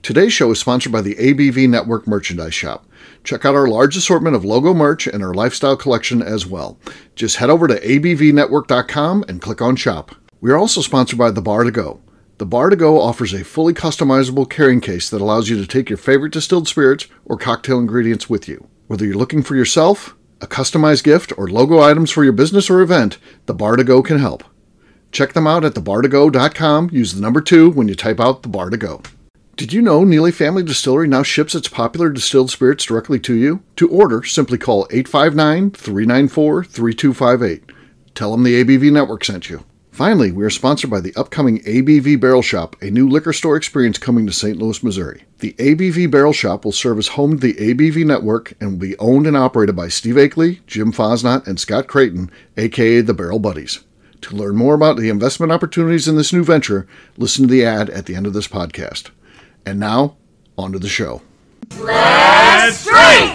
Today's show is sponsored by the ABV Network Merchandise Shop. Check out our large assortment of logo merch and our lifestyle collection as well. Just head over to abvnetwork.com and click on Shop. We are also sponsored by The Bar to Go. The Bar to Go offers a fully customizable carrying case that allows you to take your favorite distilled spirits or cocktail ingredients with you. Whether you're looking for yourself, a customized gift, or logo items for your business or event, The Bar to Go can help. Check them out at thebartogo.com. Use the number 2 when you type out The Bar to Go. Did you know Neely Family Distillery now ships its popular distilled spirits directly to you? To order, simply call 859-394-3258. Tell them the ABV Network sent you. Finally, we are sponsored by the upcoming ABV Barrel Shop, a new liquor store experience coming to St. Louis, Missouri. The ABV Barrel Shop will serve as home to the ABV Network and will be owned and operated by Steve Akeley, Jim Fosnot, and Scott Creighton, aka the Barrel Buddies. To learn more about the investment opportunities in this new venture, listen to the ad at the end of this podcast. And now, on to the show. Let's drink!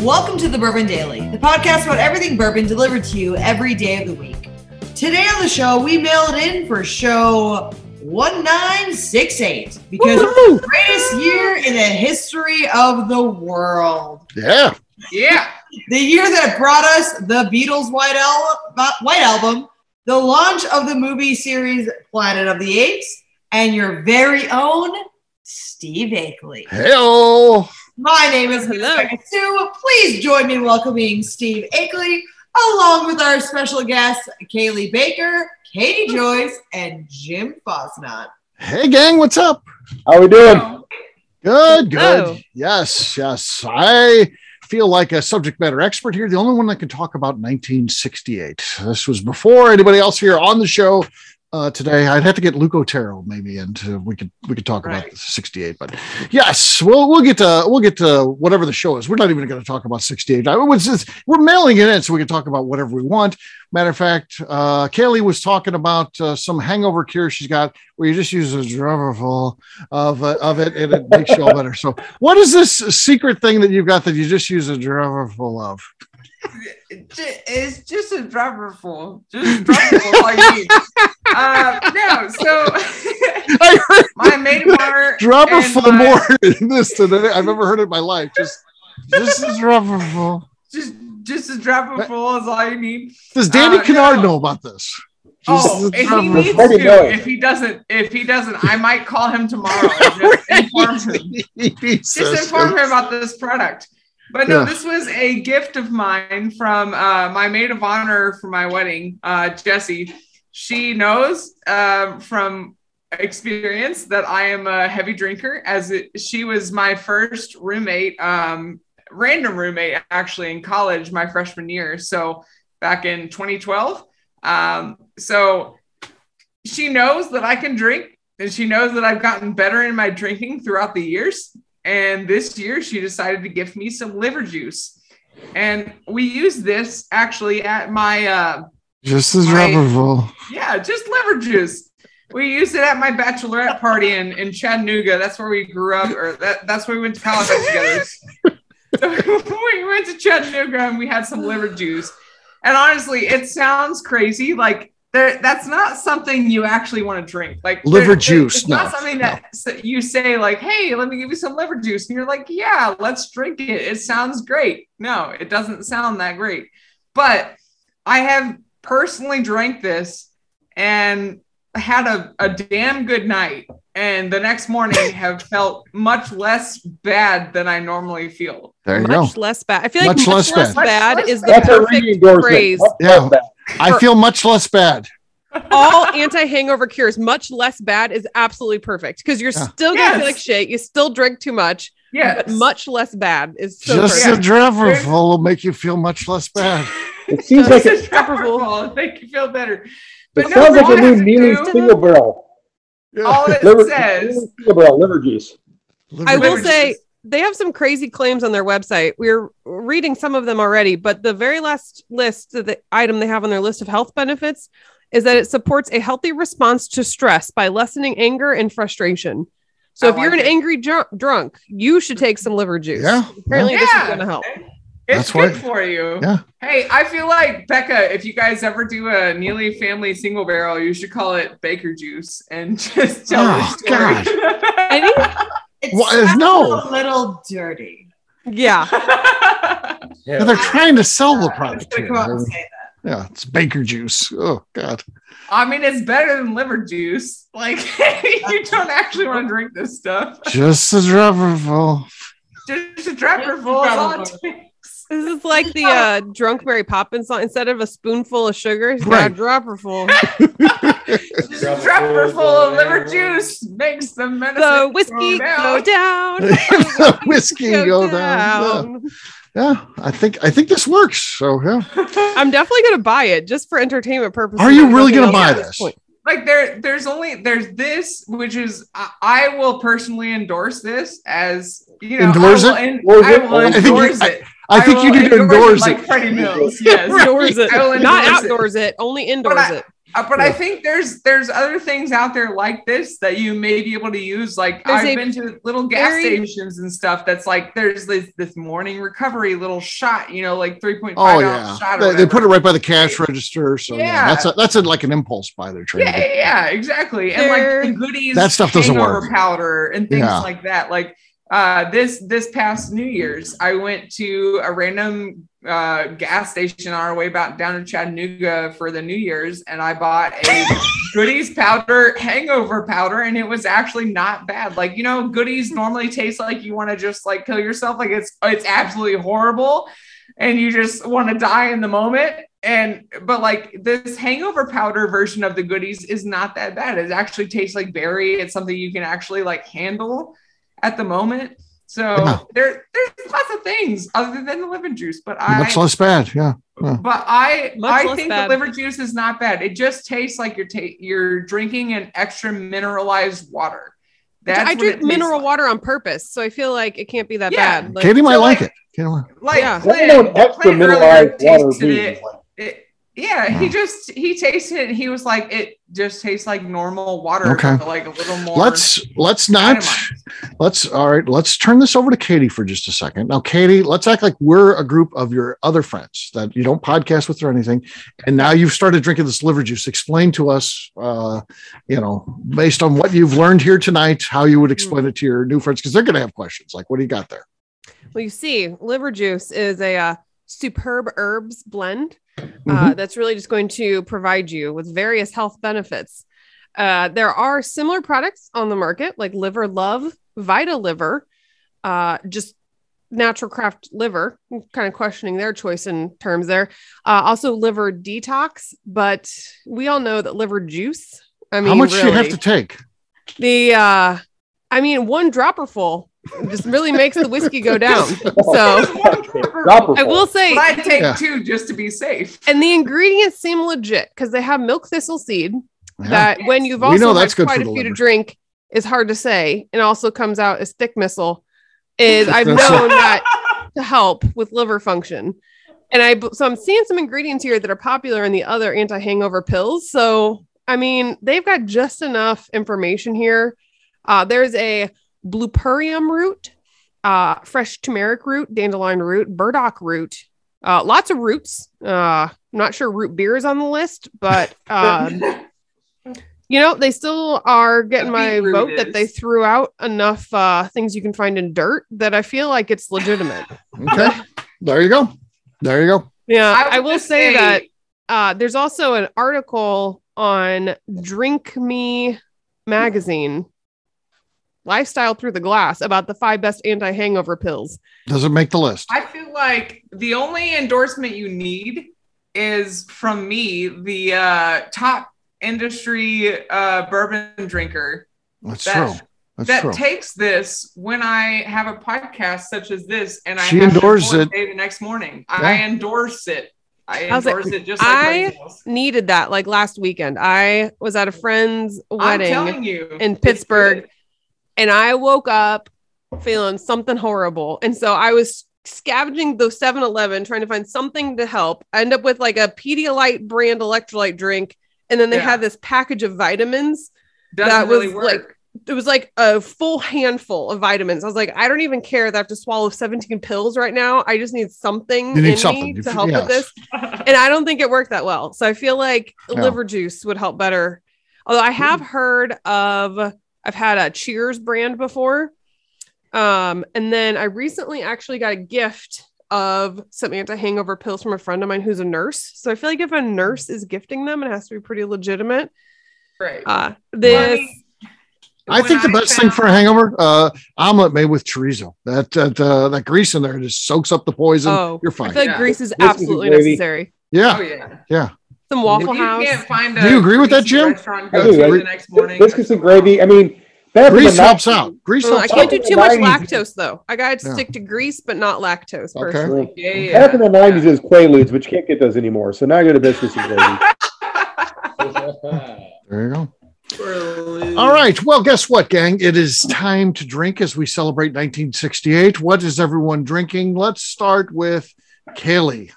Welcome to the Bourbon Daily, the podcast about everything bourbon delivered to you every day of the week. Today on the show, we mailed in for show 1968 because it's the greatest year in the history of the world. Yeah. The year that brought us the Beatles' White Album, the launch of the movie series Planet of the Apes, and your very own Steve Akeley. Hello. My name is Beka Sue. Please join me in welcoming Steve Akeley, along with our special guests, Cailee Baker, Katie Joyce, and Jim Fosnot. Hey, gang, what's up? How we doing? Good. Hello. Yes. I feel like a subject matter expert here, the only one that can talk about 1968. This was before anybody else here on the show. Today, I'd have to get Luke Otero maybe, and we could talk about 68. But yes, we'll get to whatever the show is. We're not even going to talk about 68. We're mailing it in so we can talk about whatever we want. Matter of fact, Cailee was talking about some hangover cure she's got, where you just use a dropper full of it, and it makes you all better. So, what is this secret thing that you've got that you just use a dropper full of? It's just a dropper full. Just a dropper full all you need. No, so I heard my maid of honor dropper full more than this today. I've ever heard it in my life. Just a dropper full. Just a dropper full is all you need. Does Danny Kennard know about this? And he needs to. If he doesn't, I might call him tomorrow and just inform him about this product. But no, this was a gift of mine from my maid of honor for my wedding, Jessie. She knows from experience that I am a heavy drinker, she was my first roommate, random roommate actually in college, my freshman year. So back in 2012. So she knows that I can drink, and she knows that I've gotten better in my drinking throughout the years. And this year she decided to gift me some liver juice. And we used this actually at my just as rubberful. Yeah, just liver juice. We used it at my bachelorette party in Chattanooga. That's where we grew up, or that's where we went to college together. So we went to Chattanooga and we had some liver juice. And honestly, it sounds crazy. Like that's not something you actually want to drink. Like liver juice. It's not something that you say like, "Hey, let me give you some liver juice," and you're like, "Yeah, let's drink it. It sounds great." No, it doesn't sound that great. But I have personally drank this and had a damn good night, and the next morning have felt much less bad than I normally feel. There you go. Much less bad. I feel like much less bad is the perfect phrase. Yeah. I feel much less bad. All anti-hangover cures, much less bad is absolutely perfect because you're still gonna feel like shit. You still drink too much. Yeah, but much less bad is so just a dropper full will make you feel much less bad. It seems like a dropper full will make you feel better. But it sounds like a new Neely single barrel. All it says single barrel liver juice. I will say they have some crazy claims on their website. We're reading some of them already, but the very last list, the item they have on their list of health benefits is that it supports a healthy response to stress by lessening anger and frustration. So if you're an angry drunk, you should take some liver juice. Yeah. Apparently this is going to help. It's good for you. Yeah. Hey, I feel like, Beka, if you guys ever do a Neely family single barrel, you should call it Baker Juice and just tell the story. God. It's a little dirty. Yeah. Yeah, they're trying to sell the product here. Say that. Yeah, it's Baker Juice. Oh, God. I mean, it's better than liver juice. Like, you don't actually want to drink this stuff. Just a dropperful. Just a dropperful is all it takes. This is like the Drunk Mary Poppins song. Instead of a spoonful of sugar, it's got a dropperful. Just a dropperful of liver juice makes the medicine the whiskey go down. The whiskey go down. Yeah, I think this works. So yeah, I'm definitely gonna buy it just for entertainment purposes. Are you really gonna buy this? Like there's this, which is I will personally endorse this as endorse it. I will endorse it. I think you need to endorse it. Like Freddie Mills. Yes, endorse it. Not outdoors it. Only indoors it. But I think there's other things out there like this that you may be able to use. Like I've been to little gas stations and stuff. That's like there's this morning recovery little shot. Like 3.5 ounce shot. They put it right by the cash register. So that's like an impulse buy they're trying to get. Yeah, exactly. And like the goodies, that stuff doesn't work. Powder and things like that. Like this past New Year's, I went to a random gas station on our way back down to Chattanooga for the New Year's, and I bought a goodies powder, hangover powder, and it was actually not bad. Like, goodies normally taste like you want to just like kill yourself. Like it's absolutely horrible and you just want to die in the moment. But like this hangover powder version of the goodies is not that bad. It actually tastes like berry. It's something you can actually like handle at the moment. So there's lots of things other than the liver juice, but much less bad. Yeah. But I think the liver juice is not bad. It just tastes like you're drinking an extra mineralized water. I drink mineral water on purpose, so I feel like it can't be that bad. Like, Katie might like it. Clint extra mineralized water. He tasted it and he was like, it just tastes like normal water. Okay. But like a little more. Let's turn this over to Katie for just a second. Now, Katie, let's act like we're a group of your other friends that you don't podcast with or anything. And now you've started drinking this liver juice. Explain to us, based on what you've learned here tonight, how you would explain it to your new friends, because they're going to have questions. Like, what do you got there? Well, you see, liver juice is a superb herbs blend. That's really just going to provide you with various health benefits. There are similar products on the market like Liver Love, Vita Liver, just Natural Craft Liver. I'm kind of questioning their choice in terms there. Also Liver Detox, but we all know that liver juice. I mean, how much do you have to take? One dropper full just really makes the whiskey go down. So I will say I take two just to be safe. And the ingredients seem legit because they have milk thistle seed that when you've also had quite a few to drink is hard to say, and also comes out as thick missile. I've known that to help with liver function. And so I'm seeing some ingredients here that are popular in the other anti-hangover pills. So I mean, they've got just enough information here. There's a Blupurium root, fresh turmeric root, dandelion root, burdock root, lots of roots. I'm not sure root beer is on the list, but they still are getting my vote that they threw out enough things you can find in dirt that I feel like it's legitimate. Okay, there you go. Yeah, I will say that there's also an article on Drink Me magazine, Lifestyle Through the Glass, about the 5 best anti-hangover pills. Does it make the list? I feel like the only endorsement you need is from me, the top industry bourbon drinker. That's true. That takes this when I have a podcast such as this, and I endorses it the next morning. Yeah. I endorse it. I endorse it just like I needed that like last weekend. I was at a friend's wedding in Pittsburgh. And I woke up feeling something horrible. And so I was scavenging the 7-Eleven trying to find something to help. I end up with like a Pedialyte brand electrolyte drink. And then they had this package of vitamins that was really like, it was like a full handful of vitamins. I was like, I don't even care that I have to swallow 17 pills right now. I just need something me to help with this. And I don't think it worked that well. So I feel like liver juice would help better. Although I have heard of, I've had a Cheers brand before. And then I recently actually got a gift of some anti-hangover pills from a friend of mine who's a nurse. So I feel like if a nurse is gifting them, it has to be pretty legitimate. Right. I think the best thing for a hangover, omelet made with chorizo. That grease in there just soaks up the poison. Oh, you're fine. I feel like grease is absolutely necessary. Yeah. Oh, yeah. Yeah. Some Waffle House. Do you agree with that, Jim? The next morning. Biscuits and gravy. I mean, grease helps out. I can't do too much lactose though. I got to stick to grease, but not lactose. Personally. Okay. Back in the 90s is Quaaludes, but you can't get those anymore. So now I go to biscuits and gravy. There you go. All right. Well, guess what, gang? It is time to drink as we celebrate 1968. What is everyone drinking? Let's start with Cailee.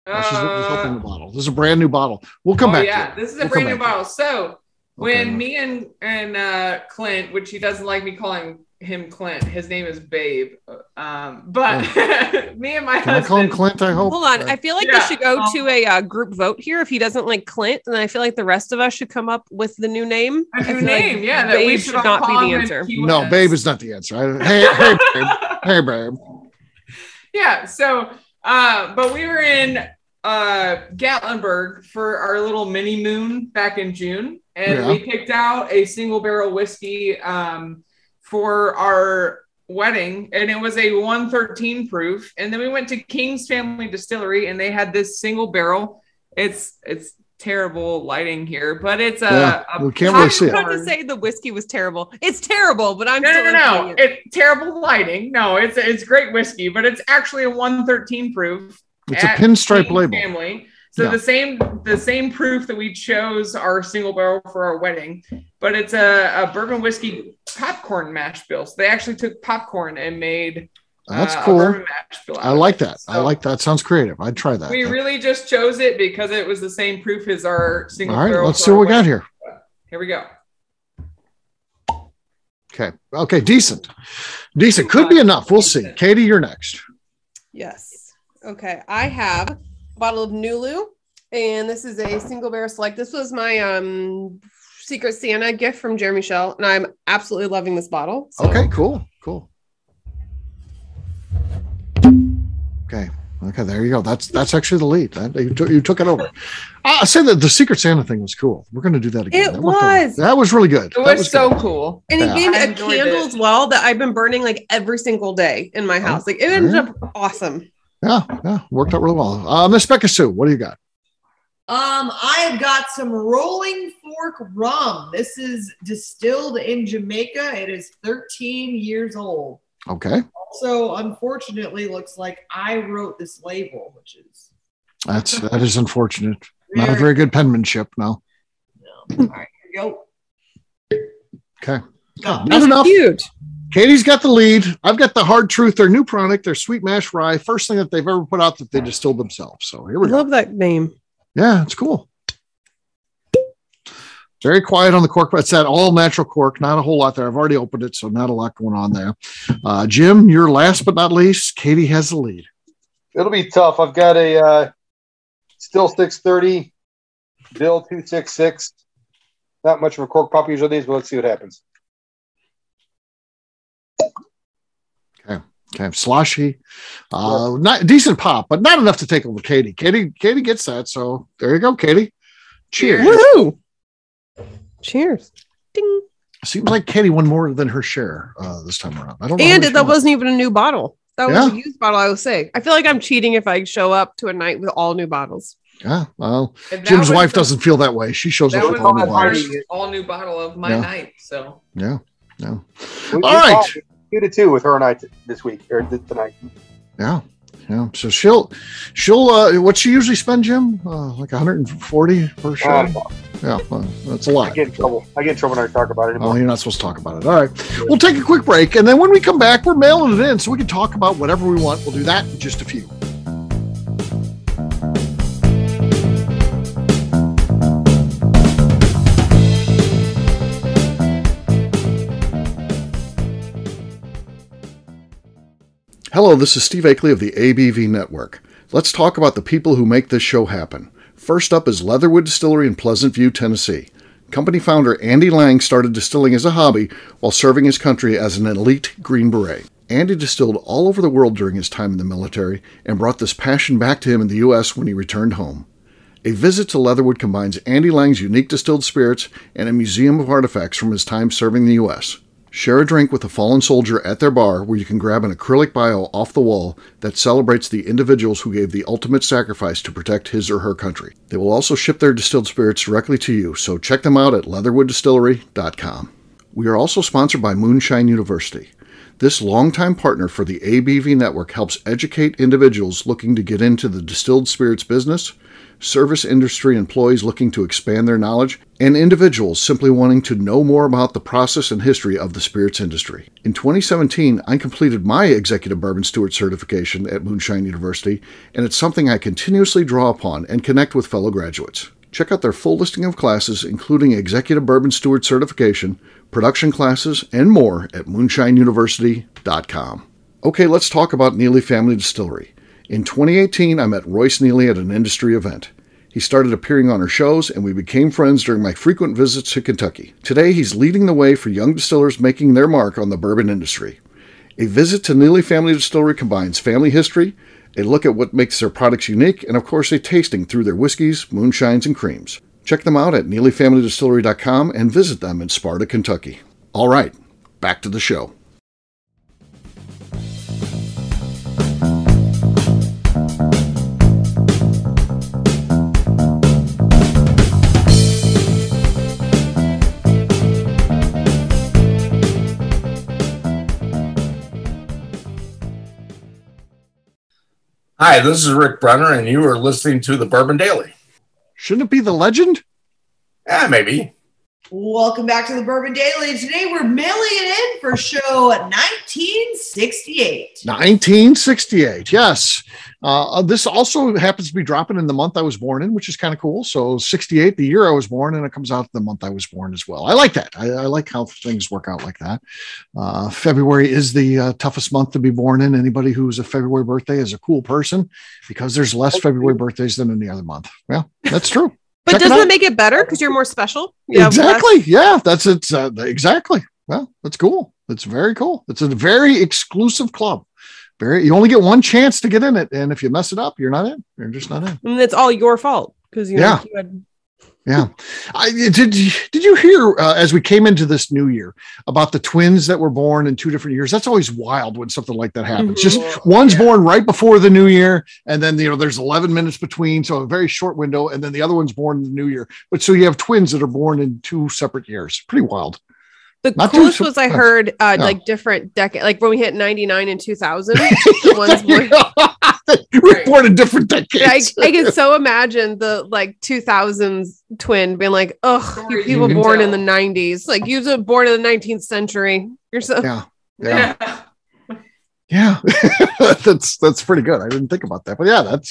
She's opening the bottle. This is a brand new bottle. We'll come back. Yeah, this is a brand new bottle. So when me and Clint, which he doesn't like me calling him Clint, his name is Babe. But me and my husband. Can I call him Clint? I hope. Hold on. I feel like we should go to a group vote here. If he doesn't like Clint, then I feel like the rest of us should come up with the new name. A new name, like yeah. Babe should not be the answer. No, Babe is not the answer. Hey, Babe. Hey, Babe. Yeah. So, but we were in Gatlinburg for our little mini moon back in June, and we picked out a single barrel whiskey for our wedding, and it was a 113 proof. And then we went to King's Family Distillery, and they had this single barrel. It's terrible lighting here, but it's we can't really see it. I was going to say the whiskey was terrible. It's terrible, but I'm no. It's terrible lighting. No, it's great whiskey, but it's actually a 113 proof. It's a pinstripe label. Family. So the same proof that we chose our single barrel for our wedding, but it's a bourbon whiskey popcorn mash bill. So they actually took popcorn and made that's cool. A bourbon mash bill. I like that. So I like that. Sounds creative. I'd try that. We really just chose it because it was the same proof as our single barrel. All right, let's see what we got here. Here we go. Okay, decent. Could be enough. We'll see. Katie, you're next. Yes. Okay, I have a bottle of Nulu, and this is a single barrel select. This was my Secret Santa gift from Jeremy Shell, and I'm absolutely loving this bottle. So. Okay, cool. Okay, there you go. That's actually the lead. You took it over. I said that the Secret Santa thing was cool. We're going to do that again. That was really good. It was so cool. And it gave me a candle as well that I've been burning like every single day in my house. Like it ended up awesome. Yeah, worked out really well. Miss Beka Sue, what do you got? I've got some Rolling Fork rum. This is distilled in Jamaica. It is 13 years old. Okay. Also, unfortunately, looks like I wrote this label, which is that is unfortunate. Not a very good penmanship, no. All right, here we go. Okay. Not enough. Cute. Katie's got the lead. I've got the Hard Truth, their new product, their sweet mash rye. First thing that they've ever put out that they distilled themselves. So here we go. I love that name. Yeah, it's cool. Very quiet on the cork. It's that all natural cork. Not a whole lot there. I've already opened it, so not a lot going on there. Jim, you're last but not least. Katie has the lead. It'll be tough. I've got a Still 630, Bill 266. Not much of a cork pop usually these, but let's see what happens. Okay, sloshy, not decent pop, but not enough to take over Katie. Katie gets that. So there you go, Katie. Cheers. Woohoo! Cheers. Ding. Seems like Katie won more than her share this time around. I don't know. And that wasn't even a new bottle. That was a used bottle, I would say. I feel like I'm cheating if I show up to a night with all new bottles. Yeah, well, Jim's wife doesn't feel that way. She shows up with all new bottles. All new bottle of my night. So yeah. All right. 2-2 with her and I this week or tonight. Yeah. So she'll what she usually spend, Jim? Like 140 per show. Yeah, that's a lot. I get in trouble when I talk about it anymore. Oh, you're not supposed to talk about it. All right. We'll take a quick break, and then when we come back, we're mailing it in so we can talk about whatever we want. We'll do that in just a few. Hello, this is Steve Akeley of the ABV Network. Let's talk about the people who make this show happen. First up is Leatherwood Distillery in Pleasant View, Tennessee. Company founder Andy Lang started distilling as a hobby while serving his country as an elite Green Beret. Andy distilled all over the world during his time in the military and brought this passion back to him in the U.S. when he returned home. A visit to Leatherwood combines Andy Lang's unique distilled spirits and a museum of artifacts from his time serving the U.S. Share a drink with a fallen soldier at their bar where you can grab an acrylic bio off the wall that celebrates the individuals who gave the ultimate sacrifice to protect his or her country. They will also ship their distilled spirits directly to you, so check them out at leatherwooddistillery.com. We are also sponsored by Moonshine University. This longtime partner for the ABV Network helps educate individuals looking to get into the distilled spirits business, service industry employees looking to expand their knowledge, and individuals simply wanting to know more about the process and history of the spirits industry. In 2017, I completed my Executive Bourbon Steward certification at Moonshine University, and it's something I continuously draw upon and connect with fellow graduates. Check out their full listing of classes, including Executive Bourbon Steward certification, production classes, and more at moonshineuniversity.com. Okay, let's talk about Neely Family Distillery. In 2018, I met Royce Neely at an industry event. He started appearing on our shows, and we became friends during my frequent visits to Kentucky. Today, he's leading the way for young distillers making their mark on the bourbon industry. A visit to Neely Family Distillery combines family history, a look at what makes their products unique, and of course a tasting through their whiskeys, moonshines, and creams. Check them out at neelyfamilydistillery.com and visit them in Sparta, Kentucky. All right, back to the show. Hi, this is Rick Brenner, and you are listening to the Bourbon Daily. Shouldn't it be the legend? Yeah, maybe. Welcome back to the Bourbon Daily. Today we're mailing it in for show 1968. 1968, yes. This also happens to be dropping in the month I was born in, which is kind of cool. So 68, the year I was born, and it comes out the month I was born as well. I like that. I like how things work out like that. February is the toughest month to be born in. Anybody who's a February birthday is a cool person because there's less February birthdays than any other month. Yeah, that's true. But doesn't it make it better because you're more special? Exactly. Yeah, that's it. Exactly. Well, that's cool. It's very cool. It's a very exclusive club. You only get one chance to get in it, and if you mess it up, you're not in. You're just not in. And it's all your fault because you had. Yeah. Did you hear as we came into this new year about the twins that were born in 2 different years? That's always wild when something like that happens. Mm-hmm. Just one's born right before the new year, and then there's 11 minutes between, so a very short window, and then the other one's born in the new year. But so you have twins that are born in 2 separate years. Pretty wild. The coolest was I heard like different decade, like when we hit 99 and 2000. One's born. We're born in different decades. I can so imagine the like 2000s twin being like, "Oh, you people born in the 90s, like you were born in the 19th century." You're so yeah. that's pretty good. I didn't think about that, but yeah, that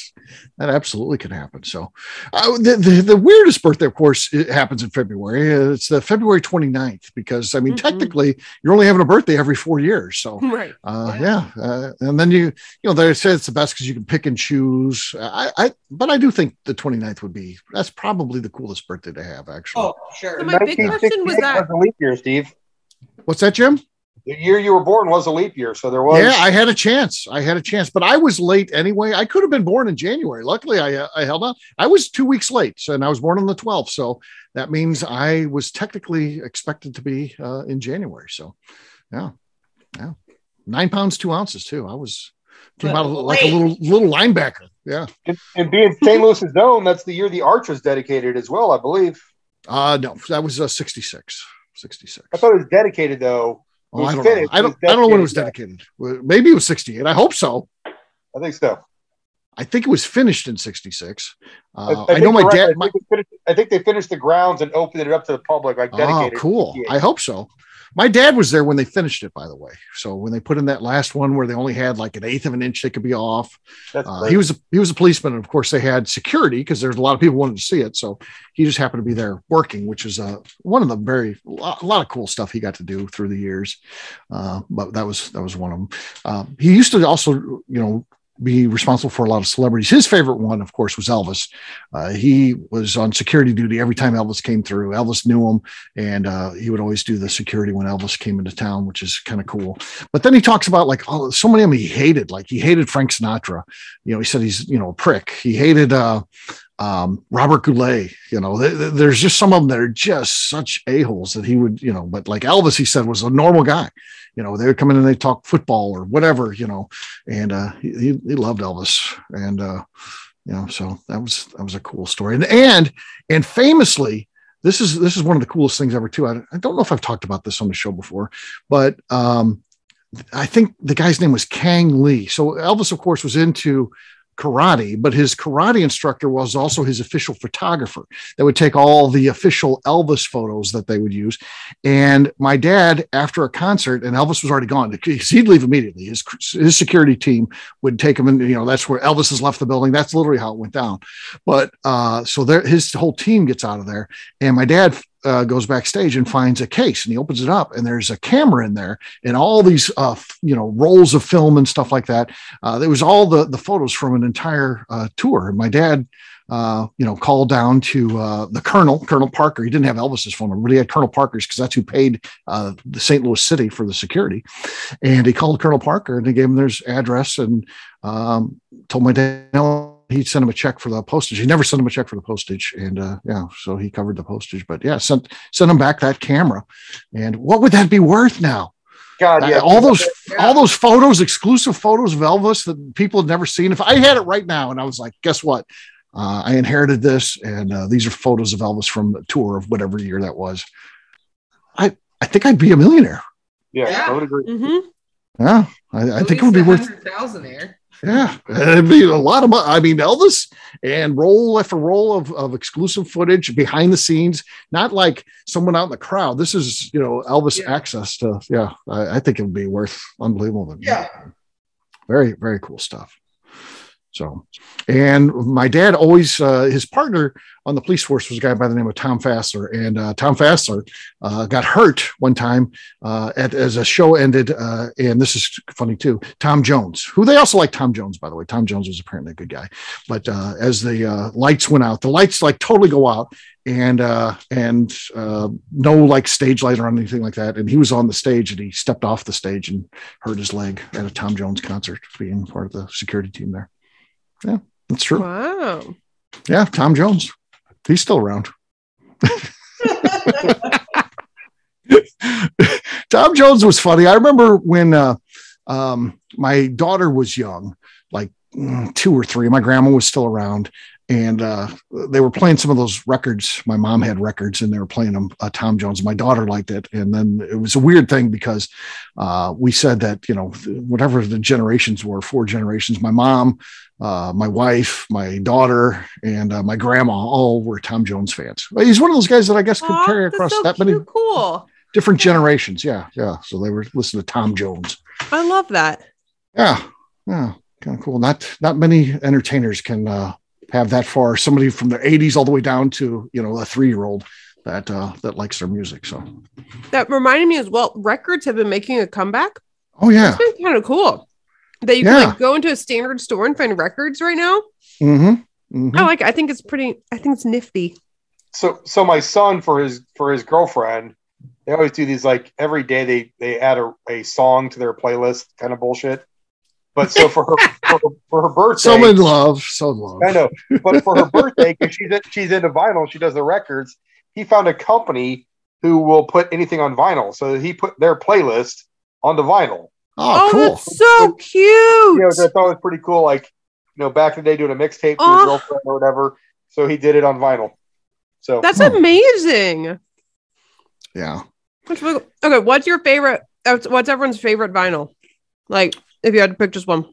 absolutely can happen. So the weirdest birthday, of course, it happens in February. It's the February 29th, because I mean, technically you're only having a birthday every 4 years. So right. And then you they say it's the best because you can pick and choose. But I do think the 29th that's probably the coolest birthday to have, actually. Oh, sure. So my big question was that a leap year, Steve. What's that, Jim? The year you were born was a leap year, so there was. Yeah, I had a chance, but I was late anyway. I could have been born in January. Luckily, I held on. I was 2 weeks late, and I was born on the 12th, so that means I was technically expected to be in January. So, yeah, 9 pounds 2 ounces too. I was came out like a little linebacker. Yeah, and being St. Louis's own, that's the year the Arch was dedicated as well, I believe. No, that was 66. 66. I thought it was dedicated though. Oh, I don't know. I don't know when it was dedicated. Maybe it was 68. I hope so. I think so. I think it was finished in 66. I know my dad. I think they finished the grounds and opened it up to the public, like dedicated. Oh, cool. I hope so. My dad was there when they finished it, by the way. So when they put in that last one where they only had like 1/8 of an inch they could be off, he was a policeman, and of course they had security because there's a lot of people wanted to see it. So he just happened to be there working, which is one of the a lot of cool stuff he got to do through the years. But that was one of them. He used to also, be responsible for a lot of celebrities. His favorite one, of course, was Elvis. He was on security duty every time Elvis came through. Elvis knew him, and he would always do the security when Elvis came into town, which is kind of cool. But then he talks about so many of them he hated. Like he hated Frank Sinatra. He said he's a prick. He hated Robert Goulet. There's just some of them that are just such a-holes that he would, but like Elvis, he said, was a normal guy. They would come in and they talk football or whatever, and he loved Elvis. And, so that was a cool story. And famously, this is one of the coolest things ever too. I don't know if I've talked about this on the show before, but I think the guy's name was Cailee. So Elvis, of course, was into karate, but his karate instructor was also his official photographer that would take all the official Elvis photos that they would use. And my dad, after a concert, and Elvis was already gone, he'd leave immediately. His security team would take him, and that's where Elvis has left the building. That's literally how it went down. But his whole team gets out of there, and my dad goes backstage and finds a case, and he opens it up, and there's a camera in there and all these rolls of film and stuff like that. There was all the photos from an entire tour. And my dad called down to the Colonel Parker. He didn't have Elvis's phone number, but he had Colonel Parker's because that's who paid the St. Louis City for the security. And he called Colonel Parker and he gave him their address and told my dad he'd send him a check for the postage. He never sent him a check for the postage. And so he covered the postage, but sent him back that camera. And what would that be worth now? God, yeah. All those photos, exclusive photos of Elvis that people had never seen. If I had it right now and I was like, guess what? I inherited this, and these are photos of Elvis from the tour of whatever year that was. I think I'd be a millionaire. Yeah. I would agree. Mm-hmm. Yeah, I think it would be worth 100,000 there. Yeah, it'd be a lot of money. I mean, Elvis and roll after roll of exclusive footage behind the scenes, not like someone out in the crowd. This is, Elvis access to, I think it would be worth unbelievable. Yeah. Very, very cool stuff. So, and my dad always, his partner on the police force was a guy by the name of Tom Fassler. And Tom Fassler got hurt one time as a show ended. And this is funny too. Tom Jones, who they also like Tom Jones, by the way. Tom Jones was apparently a good guy. But as the lights went out, the lights like totally go out. And no like stage light or anything like that. And he was on the stage and he stepped off the stage and hurt his leg at a Tom Jones concert, being part of the security team there. Yeah, that's true. Wow. Yeah, Tom Jones. He's still around. Tom Jones was funny. I remember when my daughter was young, like 2 or 3. My grandma was still around. And they were playing some of those records. My mom had records and they were playing them, Tom Jones. My daughter liked it. And then it was a weird thing because we said that, whatever the generations were, 4 generations, my mom, my wife, my daughter, and my grandma all were Tom Jones fans. He's one of those guys that I guess could carry across that many different generations. Yeah. Yeah. So they were listening to Tom Jones. I love that. Yeah. Yeah. Kind of cool. Not many entertainers can have that far. Somebody from the 80s all the way down to, a 3-year-old that likes their music. So that reminded me as well, records have been making a comeback. Oh yeah. It's been kind of cool that you can go into a standard store and find records right now. Mm-hmm. Mm-hmm. I think it's nifty. So my son for his girlfriend, they always do these like every day they add a song to their playlist kind of bullshit. But so for her birthday, so in love. I know, but for her birthday, because she's into vinyl, she does the records. He found a company who will put anything on vinyl, so he put their playlist on the vinyl. Oh, cool! That's so cute. I thought it was pretty cool. Like, back in the day, doing a mixtape to his girlfriend or whatever. So he did it on vinyl. So that's amazing. Yeah. Okay, what's your favorite? What's everyone's favorite vinyl? Like, if you had to pick just one.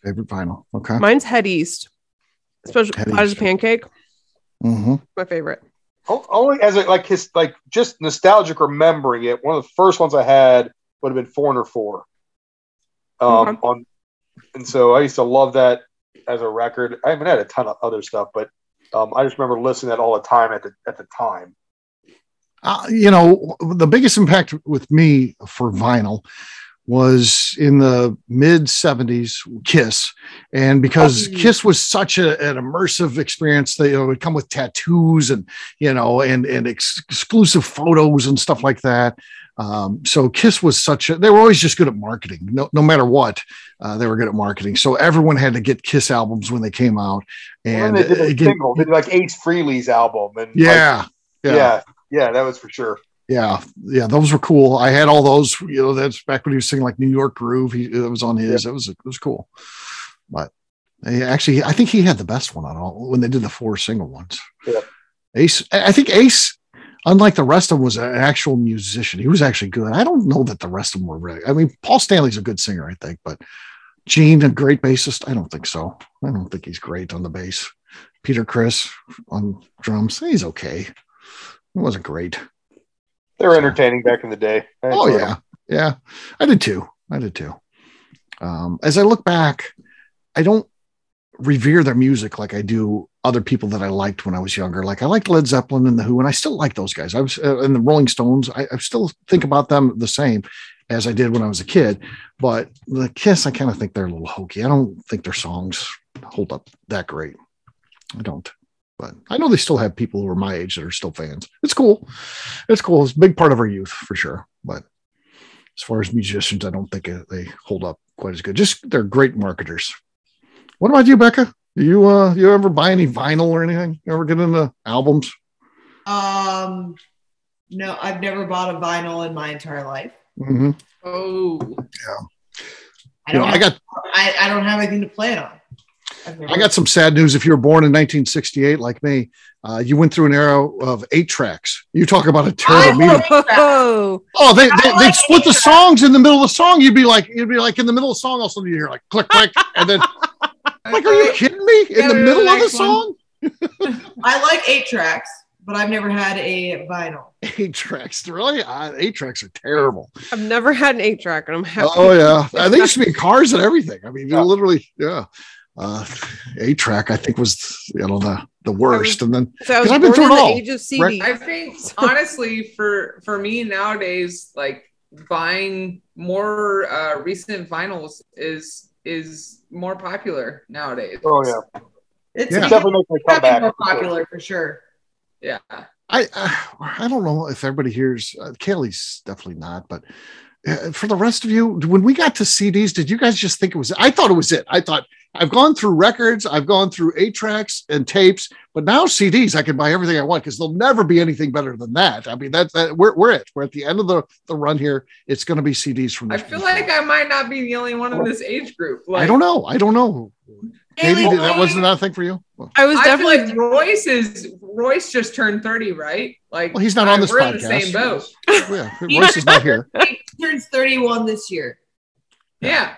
Favorite vinyl. Okay. Mine's Head East, especially Hot as a Pancake. Mm-hmm. My favorite. Only as just nostalgic remembering it. One of the first ones I had would have been 404. And so I used to love that as a record. I haven't had a ton of other stuff, but I just remember listening to that all the time at the time. The biggest impact with me for vinyl was in the mid 70s, Kiss. And because Kiss was such an immersive experience, they would come with tattoos and exclusive photos and stuff like that. So Kiss was they were always just good at marketing. No matter what, they were good at marketing. So everyone had to get Kiss albums when they came out. And they did they did like Ace Frehley's album. And yeah, that was for sure. Yeah, those were cool. I had all those. That's back when he was singing like New York Groove. It was on his. Yeah. It was cool. But I think he had the best one on all when they did the 4 single ones. Yeah. I think Ace, unlike the rest of them, was an actual musician. He was actually good. I don't know that the rest of them were really. I mean, Paul Stanley's a good singer, I think, but Gene, a great bassist. I don't think so. I don't think he's great on the bass. Peter Criss on drums. He's okay. It wasn't great. They were entertaining back in the day. Yeah. I did too. As I look back, I don't revere their music like I do other people that I liked when I was younger. Like I liked Led Zeppelin and The Who, and I still like those guys. I was and the Rolling Stones. I still think about them the same as I did when I was a kid. But the Kiss, I kind of think they're a little hokey. I don't think their songs hold up that great. I don't. But I know they still have people who are my age that are still fans. It's cool. It's a big part of our youth for sure. But as far as musicians, I don't think they hold up quite as good. Just they're great marketers. What about you, Beka? Do you ever buy any vinyl or anything? You ever get into albums? No, I've never bought a vinyl in my entire life. Mm-hmm. Oh, yeah. I don't have anything to play it on. I got some sad news. If you were born in 1968, like me, you went through an era of 8 tracks. You talk about a terrible medium. They'd split the songs in the middle of the song. You'd be like in the middle of the song, all of a sudden you hear like click, click, and then like, are you kidding me? In the middle of the song? I like 8 tracks, but I've never had a vinyl. 8 tracks, really? 8 tracks are terrible. I've never had an 8 track, and I'm happy. Oh yeah, they used to be in cars and everything. I mean, literally, yeah. 8 track, I think, was the worst. And then I've been through it all. Age of CD. I think honestly, for me nowadays, like buying more recent vinyls is more popular nowadays. Oh yeah, it's definitely more popular for sure. Yeah, I don't know if everybody hears Cailee's definitely not, but for the rest of you, when we got to CDs, did you guys just think it was? I thought it was it. I thought I've gone through records, I've gone through 8 tracks and tapes, but now CDs, I can buy everything I want because there'll never be anything better than that. I mean, we're at the end of the run here. It's going to be CDs from this. I feel like I might not be the only one in this age group. Like, I don't know. Cailee, that wasn't that thing for you? I was definitely feel like Royce just turned 30 , right? Like, well, he's not on this we're podcast. In the same boat. Yeah, Royce is not here. He turns 31 this year. Yeah.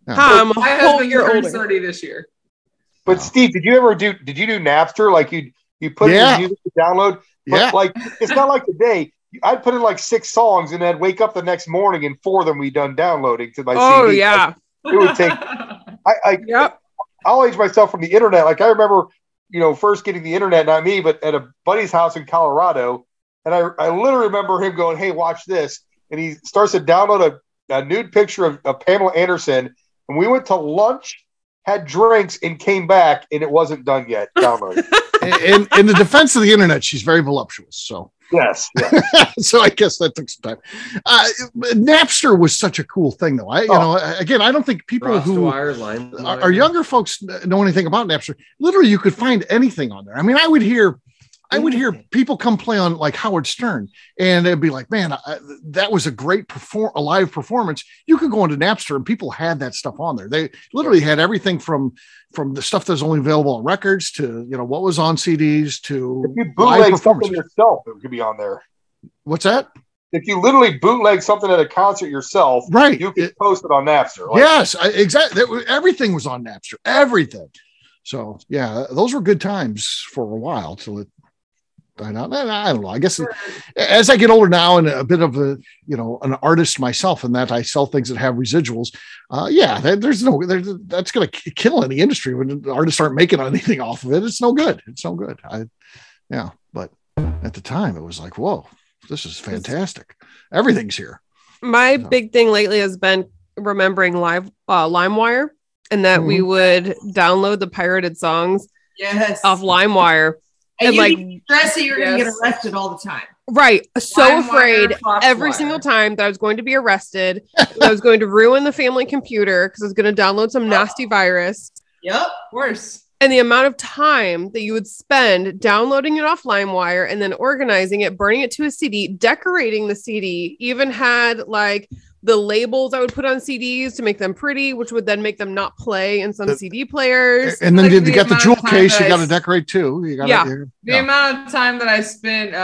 I'm a whole year older. 30 this year. But Steve, did you do Napster? Like you put in your music to download? But like it's not like today. I'd put in like 6 songs and then wake up the next morning and 4 of them we done downloading to my CD. Oh yeah. Like, it would take I'll age myself from the internet. Like I remember, first getting the internet, not me, but at a buddy's house in Colorado. And I literally remember him going, "Hey, watch this." And he starts to download a nude picture of Pamela Anderson. And we went to lunch, had drinks, and came back, and it wasn't done yet. Download. in the defense of the internet, she's very voluptuous. So yes. So I guess that took some time. Napster was such a cool thing, though. I don't think people who are younger folks know anything about Napster. Literally, you could find anything on there. I mean, I would hear people come play on like Howard Stern, and it'd be like, man, that was a great live performance. You could go into Napster and people had that stuff on there. They literally had everything from the stuff that's only available on records to, what was on CDs to if you bootleg something yourself, it could be on there. What's that? if you literally bootleg something at a concert yourself, right, you can post it on Napster. Like, yes, exactly. Everything was on Napster. Everything. So yeah, those were good times for a while till it died out. I don't know. I guess as I get older now and a bit of an artist myself, in that I sell things that have residuals. That's going to kill any industry when artists aren't making anything off of it. It's no good. But at the time it was like, whoa, this is fantastic. Everything's here. My big thing lately has been remembering LimeWire, and that we would download the pirated songs off LimeWire. And like stress that you're going to get arrested all the time. Right. So afraid every single time that I was going to be arrested. I was going to ruin the family computer because I was going to download some nasty virus. Yep. Worse. And the amount of time that you would spend downloading it off LimeWire and then organizing it, burning it to a CD, decorating the CD, even had like the labels I would put on CDs to make them pretty, which would then make them not play in some CD players. And then you got the jewel case you got to decorate too. The amount of time that I spent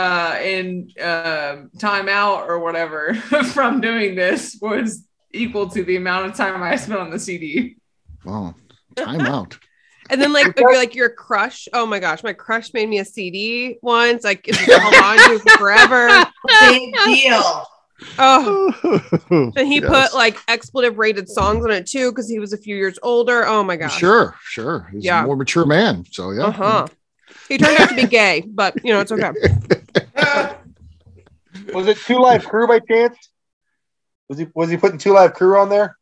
in time out or whatever from doing this was equal to the amount of time I spent on the CD. Wow, time out. And then if you're like your crush, oh my gosh, my crush made me a CD once. Like it's held on to forever. Big deal. Oh, and he put like expletive rated songs on it too because he was a few years older. Oh my gosh. Sure. He's a more mature man. So he turned out to be gay, but it's okay. Was it 2 Live Crew by chance? Was he putting 2 Live Crew on there?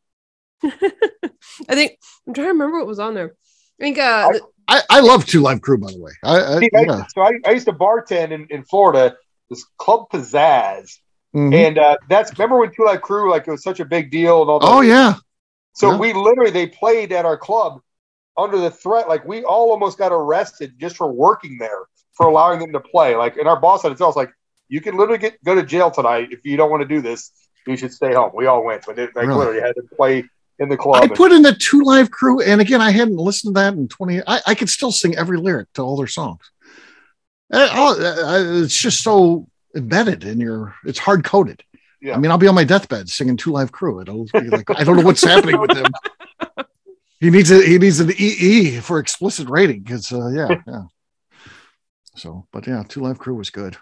I think I'm trying to remember what was on there. I think I love 2 Live Crew, by the way. I used to bartend in Florida, this Club Pizzazz. Mm-hmm. And remember when 2 Live Crew, like it was such a big deal and all that. Oh yeah. So they played at our club under the threat, like we all almost got arrested just for working there, for allowing them to play. Like, and our boss had to tell us, like, you can literally go to jail tonight if you don't want to do this. You should stay home. We all went, but literally had to play in the club. I put in the 2 Live Crew, and again, I hadn't listened to that in 20. I could still sing every lyric to all their songs. It's just so embedded in it's hard coded. Yeah. I mean, I'll be on my deathbed singing 2 Live Crew. It'll be like, I don't know what's happening with him. He needs an EE for explicit rating because So, but 2 Live Crew was good.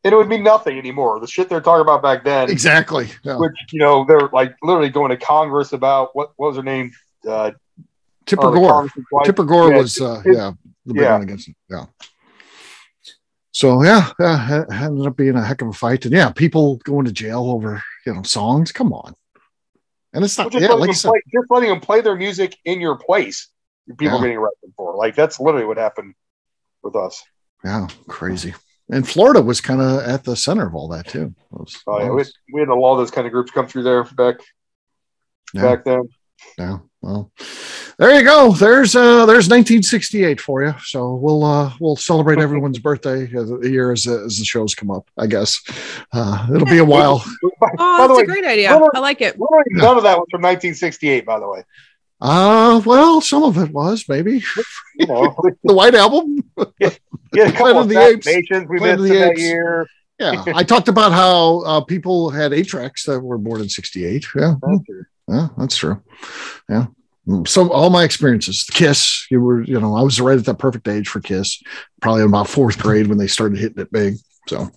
And it would mean nothing anymore. The shit they're talking about back then. Exactly. Yeah. Which, they're like literally going to Congress about what was her name? Tipper Gore. Tipper Gore was the big one against it. Yeah. So it ended up being a heck of a fight, and people going to jail over songs. Come on, and it's not just letting them play their music in your place. People getting arrested for that's literally what happened with us. Yeah, crazy. And Florida was kind of at the center of all that too. We had a lot of those kind of groups come through there back then. Yeah, well, there you go. There's 1968 for you. So we'll celebrate everyone's birthday a year as the shows come up. I guess it'll be a while. That's a great idea. I like it. None of that was from 1968, by the way. Well, some of it was maybe. The White Album. Yeah, a couple of the Nations we missed that year. Yeah, I talked about how people had 8-tracks that were born in 68. Yeah. Yeah, that's true. Yeah. So all my experiences, Kiss, I was right at that perfect age for Kiss, probably in about 4th grade when they started hitting it big. So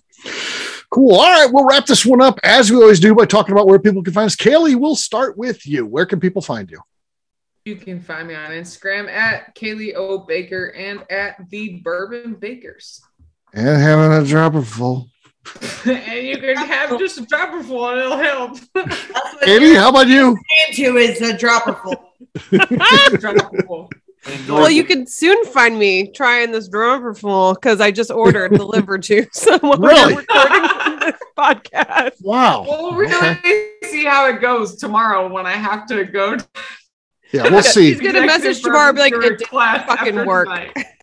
cool. All right. We'll wrap this one up as we always do by talking about where people can find us. Cailee, we'll start with you. Where can people find you? You can find me on Instagram at Cailee O. Baker and at the Bourbon Bakers. And having a dropper full. And you can have just a dropper full and it'll help. Katie, how about you? Into is a dropper full. Dropper full. Well, you can soon find me trying this dropper full because I just ordered delivered to someone. Really? Recording this podcast. Wow. We'll really see how it goes tomorrow when I have to go. Yeah, we'll see. He's gonna message tomorrow, be like, it didn't fucking work.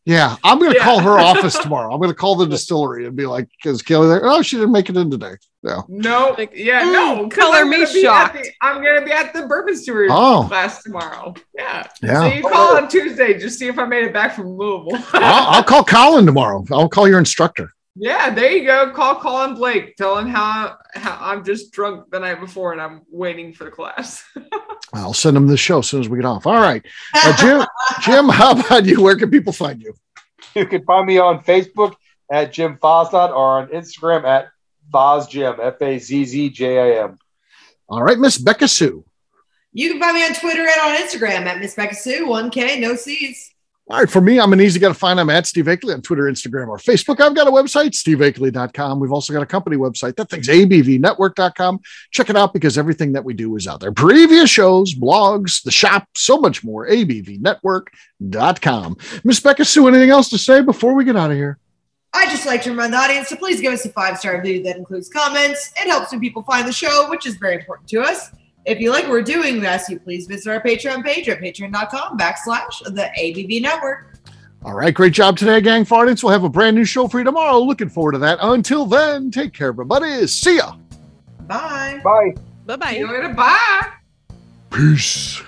Yeah, I'm gonna call her office tomorrow. I'm gonna call the distillery and be like, "Is Cailee there? Oh, she didn't make it in today." Yeah. No. No. Color me shocked. I'm gonna be at the Bourbon Steward class tomorrow. Yeah. So you call on Tuesday, just see if I made it back from Louisville. I'll call Colin tomorrow. I'll call your instructor. Yeah, there you go. Call Colin Blake. Tell him how I'm just drunk the night before and I'm waiting for the class. I'll send him the show as soon as we get off. All right. Jim, how about you? Where can people find you? You can find me on Facebook at Jim Fosnot or on Instagram at FozJim, FAZZJIM. All right, Miss Beka Sue. You can find me on Twitter and on Instagram at Miss Beka Sue, 1K, no C's. All right, for me, I'm an easy guy to find. I'm at Steve Akeley on Twitter, Instagram, or Facebook. I've got a website, steveakeley.com. We've also got a company website. That thing's abvnetwork.com. Check it out because everything that we do is out there. Previous shows, blogs, the shop, so much more, abvnetwork.com. Miss Beka Sue, anything else to say before we get out of here? I'd just like to remind the audience to please give us a 5-star review that includes comments. It helps when people find the show, which is very important to us. If you like what we're doing, we ask you please visit our Patreon page at patreon.com/the ABV Network. All right, great job today, gang fartings. We'll have a brand new show for you tomorrow. Looking forward to that. Until then, take care, everybody. See ya. Bye. Bye. Bye-bye. See you later. Bye. Peace.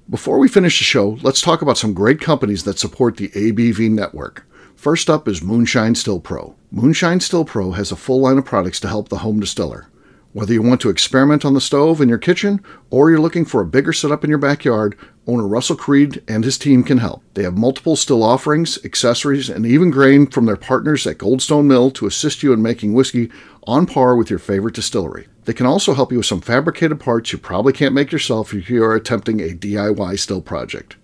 Before we finish the show, let's talk about some great companies that support the ABV network. First up is Moonshine Still Pro. Moonshine Still Pro has a full line of products to help the home distiller. Whether you want to experiment on the stove in your kitchen or you're looking for a bigger setup in your backyard, owner Russell Creed and his team can help. They have multiple still offerings, accessories, and even grain from their partners at Goldstone Mill to assist you in making whiskey on par with your favorite distillery. They can also help you with some fabricated parts you probably can't make yourself if you are attempting a DIY still project.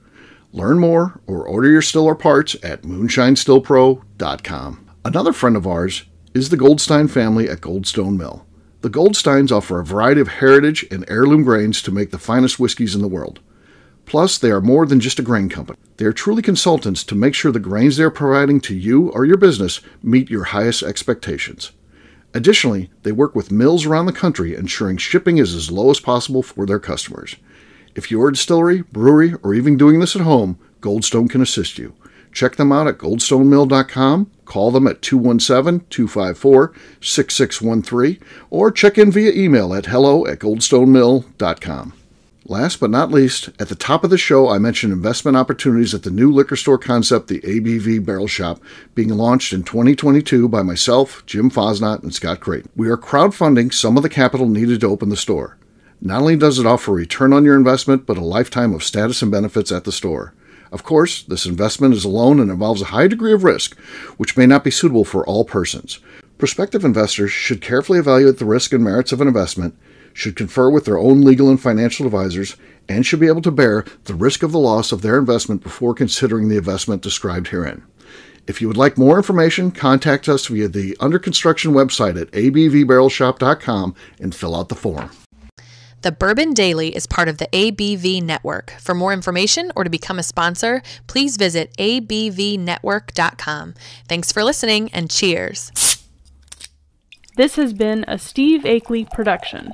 Learn more or order your still or parts at moonshinestillpro.com. Another friend of ours is the Goldstein family at Goldstone Mill. The Goldsteins offer a variety of heritage and heirloom grains to make the finest whiskeys in the world. Plus, they are more than just a grain company. They are truly consultants to make sure the grains they are providing to you or your business meet your highest expectations. Additionally, they work with mills around the country, ensuring shipping is as low as possible for their customers. If you're a distillery, brewery, or even doing this at home, Goldstone can assist you. Check them out at goldstonemill.com, call them at 217-254-6613, or check in via email at hello@goldstonemill.com. Last but not least, at the top of the show, I mentioned investment opportunities at the new liquor store concept, the ABV Barrel Shop, being launched in 2022 by myself, Jim Fosnot, and Scott Creighton. We are crowdfunding some of the capital needed to open the store. Not only does it offer a return on your investment, but a lifetime of status and benefits at the store. Of course, this investment is a loan and involves a high degree of risk, which may not be suitable for all persons. Prospective investors should carefully evaluate the risk and merits of an investment, should confer with their own legal and financial advisors, and should be able to bear the risk of the loss of their investment before considering the investment described herein. If you would like more information, contact us via the under construction website at abvbarrelshop.com and fill out the form. The Bourbon Daily is part of the ABV Network. For more information or to become a sponsor, please visit abvnetwork.com. Thanks for listening and cheers. This has been a Steve Akeley production.